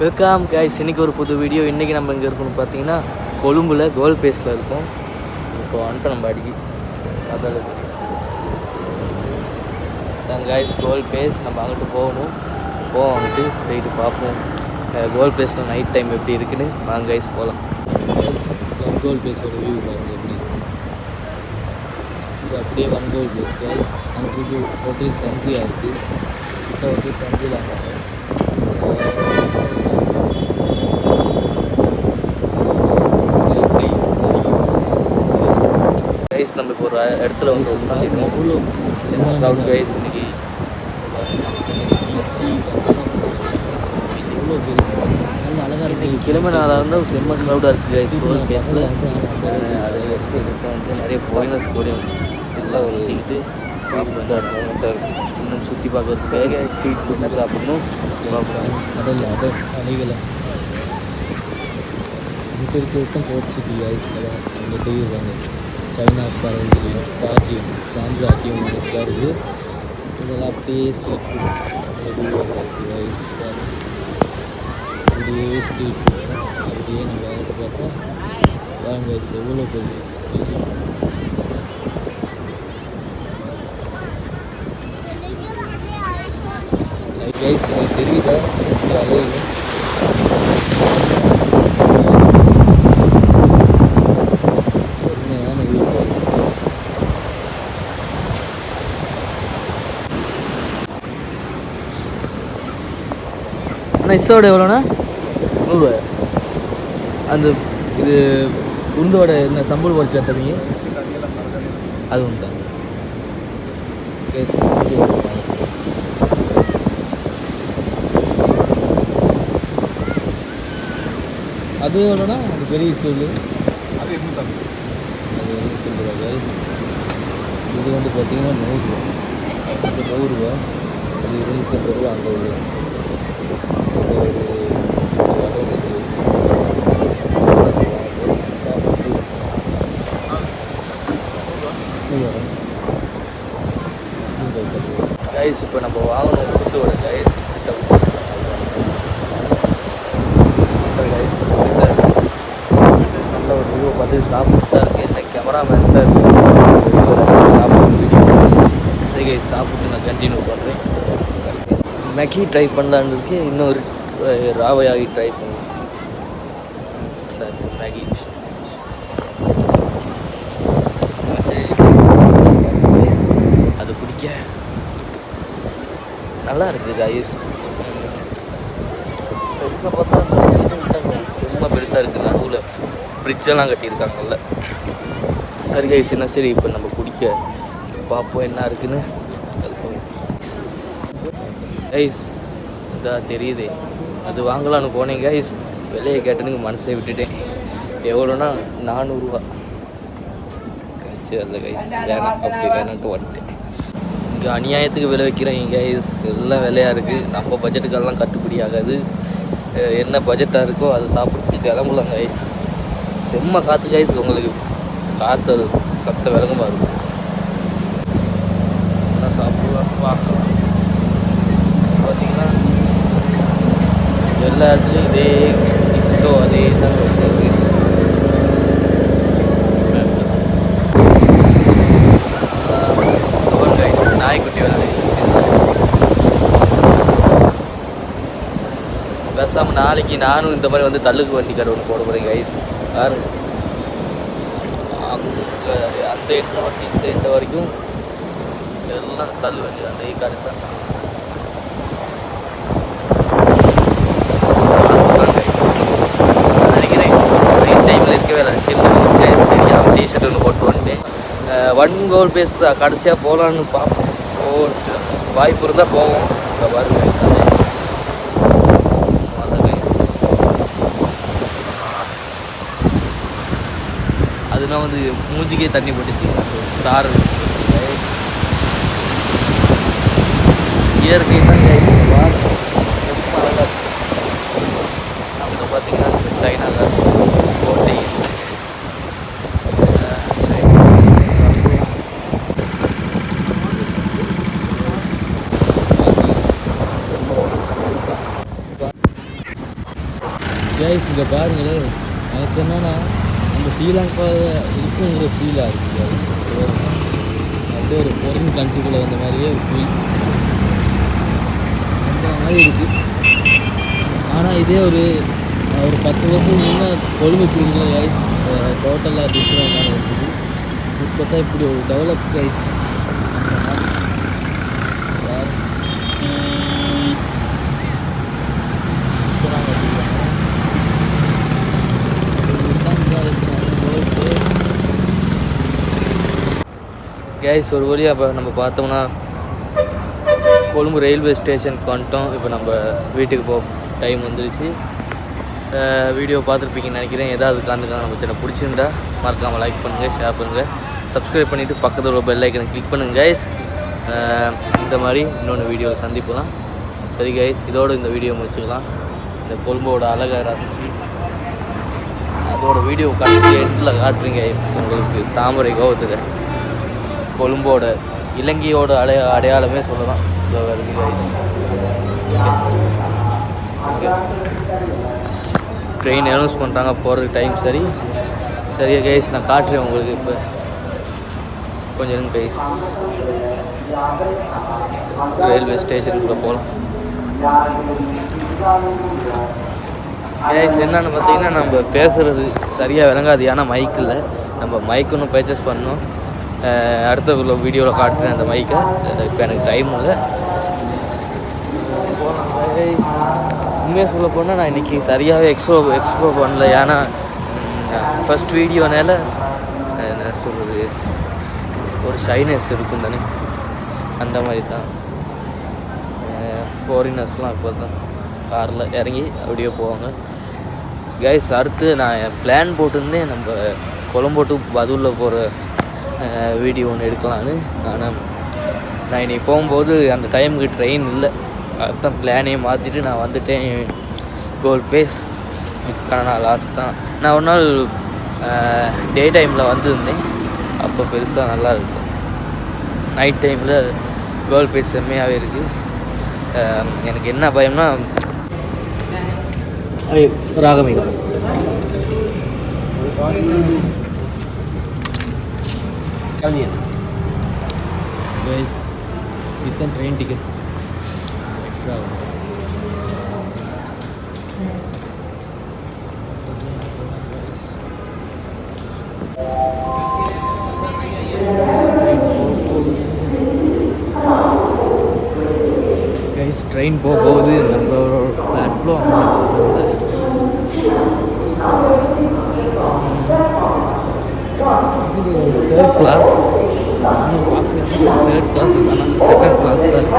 Welcome guys, இன்றைக்கி ஒரு புது வீடியோ. இன்றைக்கி நம்ம இங்கே இருக்கணும் பார்த்தீங்கன்னா கொழும்புல கோல் பேஸில் இருக்கும். இப்போ வந்துட்டு நம்ம அடிக்கி அதாவது கைஸ் கோல் பேஸ் நம்ம அங்கிட்டு போகணும். வந்துட்டு போயிட்டு பார்ப்போம் கோல் பேஸில் நைட் டைம் எப்படி இருக்குன்னு. வாங்க கைஸ் போகலாம். கோல் பேஸோட வியூ பாருங்கள் எப்படி இருக்கும். இது அப்படியே கோல் பேஸ் கைஸ். அங்கே ஹோட்டல் சந்தியாக இருக்குது. கிட்ட வந்து சந்திலாங்க கைஸ். நம்ம இப்போ ஒரு இடத்துல வந்து உட்காந்துருக்கோம் கைஸ். இன்னைக்கு அழகாக இருக்குது. கிழமை நாளாக இருந்தால் செம்ம க்ரௌடாக இருக்குது கைஸ் கோல் பேஸில். அது வந்து நிறைய ஃபாரினர்ஸ் கூட எல்லாம் வந்துக்கிட்டு சாப்பிட்டு இன்னும் சுற்றி பார்க்கறதுக்கு ஸ்ட்ரீட் ஃபுட்டு சாப்பிடணும். அணிகளை இருக்கிறதுக்கும் போர்ச்சுகி ஐஸில் தான் இங்கே செய்வாங்க. சைனா பரவல் ராஜ்யம் சாம்ராஜ்யம் இருக்குது. இதெல்லாம் அப்படியே ஸ்ட்ரீட் ஃபுட் ஐஸ் அப்படியே ஸ்ட்ரீட் ஃபுட் அப்படியே நம்ம வேலை பார்த்தா வாங்க ஐஸ் எவ்வளோ பெரிய கைஸ். எனக்கு தெரியுதா அலையுது. செம்மையான வியூ கைஸ். அண்ணா இசோட எவ்வளோண்ணா? 100 அந்த இது உருந்தோட என்ன சம்பளம் போட்டு தருவீங்க? அது உண்டு தான் கைஸ். அது எவ்வளோனா? அது பெரிய சொல்லு. அது 250 ரூபா கைஸ். இது வந்து பார்த்தீங்கன்னா 100 ரூபா. இது 100 ரூபா. அது 250 ரூபா. அந்த ஒரு கைஸ். இப்போ நம்ம வாங்கணும் ஃபுட்டோட கைஸ். நல்ல ஒரு வியூவை பார்த்து சாப்பிட்டு தான் இருக்குது. என்ன கேமராமேன் தான் சரி கைஸ், சாப்பிட்டு நான் கண்டினியூ பண்ணுறேன். மேகி ட்ரை பண்ணலான்னு இருக்கு. இன்னொரு ராவையாகி ட்ரை பண்ணுவேன். மேகி அது பிடிக்க நல்லா இருக்குது கைஸ். பார்த்தா ரொம்ப பெருசாக இருக்குது. நடுவில் ஃப்ரிட்ஜெல்லாம் கட்டியிருக்காங்கல்ல. சரி கைஸ், என்ன சரி இப்போ நம்ம குடிக்க பார்ப்போம் என்ன இருக்குன்னு. கைஸ் இதா தெரியுதே, அது வாங்கலான்னு போனேன் கைஸ். விலையை கேட்டனுக்கு மனசை விட்டுட்டேன். எவ்வளோனா 400 ரூபா கழிச்சு அல்ல கைஸ். வேணாம் அப்படி வேணான்ட்டு வந்துட்டேன். இங்கே அநியாயத்துக்கு விலை வைக்கிறேன் கைஸ். எல்லாம் விலையாக இருக்குது. நம்ம பட்ஜெட்டுக்கெல்லாம் கட்டுப்படி ஆகாது. என்ன பட்ஜெட்டாக இருக்கோ அதை சாப்பிட்டு கிளம்பலாம் கைஸ். செம்ம காற்று கைஸ். உங்களுக்கு காற்று அது சத்த விலகமாக இருக்கும். எல்லாம் சாப்பிடலாம் பார்க்கலாம். பார்த்தீங்கன்னா எல்லா இடத்துலையும் இதே டிஷ்ஷோ அதே தான் இருக்குது. கைஸ் நாய்க்குட்டி விளையாடு. பேசாமல் நாளைக்கு நானும் இந்த மாதிரி வந்து தள்ளுக்கு வண்டி கடை ஒன்று போட போகிறேன் கைஸ். பாருங்க அந்த எட்டு வண்டி இந்த எட்டு வரைக்கும் எல்லாம் தள்ளு வண்டி அந்த கடை தான். நினைக்கிறேன் நைட் டைமில் இருக்கவே இல்லை. தெரியாமல் டிஷர்ட் ஒன்று போட்டு வந்துட்டேன். 1 கோல் பேஸ் தான் கடைசியாக போகலான்னு பார்ப்போம். வாய்ப்பு இருந்தால் போவோம். இப்போ பாருங்க அதெல்லாம் வந்து மூஞ்சிக்கே தண்ணி போட்டுச்சு. சார் இயற்கை தான் அழகாக. அங்கே பார்த்தீங்கன்னா சைனா தான் கோட்டை. கேஸ் இங்கே பாருங்களேன், எனக்கு என்னன்னா அந்த ஸ்ரீலங்காவில் இருக்குங்கிற ஃபீலாக இருக்குது. அப்படியே ஒரு ஃபாரின் கண்ட்ரிக்குள்ளே வந்த மாதிரியே ஒரு ஃபீல் அந்த மாதிரி இருக்குது. ஆனால் இதே ஒரு 10 வருஷம் முன்னே கொழும்பு இருக்குங்களா கைஸ், டோட்டலாக டிஃப்ரெண்டாக இருக்குது. இப்போ பார்த்தா இப்படி ஒரு டெவலப் கைஸ். கைஸ் ஒரு வழியாக இப்போ நம்ம பார்த்தோம்னா கொழும்பு ரயில்வே ஸ்டேஷனுக்கு வந்துட்டோம். இப்போ நம்ம வீட்டுக்கு போக டைம் வந்துருச்சு. வீடியோ பார்த்துருப்பீங்கன்னு நினைக்கிறேன். ஏதாவது காரணத்துக்காக நம்ம சேனல் பிடிச்சிருந்தா மறக்காமல் லைக் பண்ணுங்கள், ஷேர் பண்ணுங்கள், சப்ஸ்கிரைப் பண்ணிவிட்டு பக்கத்தில் உள்ள பெல் ஐக்கனை கிளிக் பண்ணுங்கள் கைஸ். இந்த மாதிரி இன்னொன்று வீடியோ சந்திப்போம். சரி கைஸ், இதோடு இந்த வீடியோ முடிச்சுக்கலாம். இந்த கொழும்போட அழகை ரசித்து அதோட வீடியோ கடைசி எண்டில் காட்டுறீங்க கைஸ். உங்களுக்கு தாமரை கோவத்தில் கொழும்போட இலங்கையோட அடையாளமே சொல்லலாம். இதில் வருது கைஸ். ட்ரெயின் அனௌன்ஸ் பண்ணுறாங்க, போகிறதுக்கு டைம் சரியா கைஸ். நான் காட்டுறேன் உங்களுக்கு. இப்போ கொஞ்சம் இருங்க கைஸ், ரயில்வே ஸ்டேஷனுக்குள்ளே போகலாம் கைஸ். என்னென்னு பார்த்தீங்கன்னா நம்ம பேசுகிறது சரியாக விளங்காது, ஏன்னா மைக் இல்லை. நம்ம மைக் ஒன்று பர்ச்சேஸ் பண்ணோம். அடுத்த உள்ள வீடியோவில் காட்டுறேன் அந்த மைக்கை. இப்போ எனக்கு டைம் இல்லை. உண்மையாக சொல்ல போனால் நான் இன்றைக்கி சரியாகவே எக்ஸ்ப்ளோ பண்ணல. ஏன்னா ஃபஸ்ட் வீடியோனால என்ன சொல்கிறது, ஒரு ஷைனஸ் இருக்கும் தானே, அந்த மாதிரி தான். ஃபாரினர்ஸ்லாம் இப்போ தான் காரில் இறங்கி அப்படியே போவாங்க கைஸ். அடுத்து நான் பிளான் போட்டிருந்தேன் நம்ம கொழம்பு டு பதுலில் போகிற வீடியோ ஒன்று எடுக்கலான்னு. ஆனால் நான் இன்றைக்கி போகும்போது அந்த டைமுக்கு ட்ரெயின் இல்லை. அதுதான் பிளானே மாற்றிட்டு நான் வந்துட்டேன். கோல் பேஸ் இதுக்கான நான் லாஸ்ட் தான். நான் ஒரு நாள் டே டைமில் வந்திருந்தேன். அப்போ பெருசாக நல்லா இருக்கும். நைட் டைமில் கோல் பேஸ் செம்மையாகவே இருக்குது. எனக்கு என்ன பயம்னா ராகமிகம் இதுதான் ட்ரெயின் டிக்கெட் எக்ஸ்ட்ரா ஆகும். ட்ரெயின் போகுது. நம்ம platform third class. Third class இல்லைனா செகண்ட் கிளாஸ் தான்.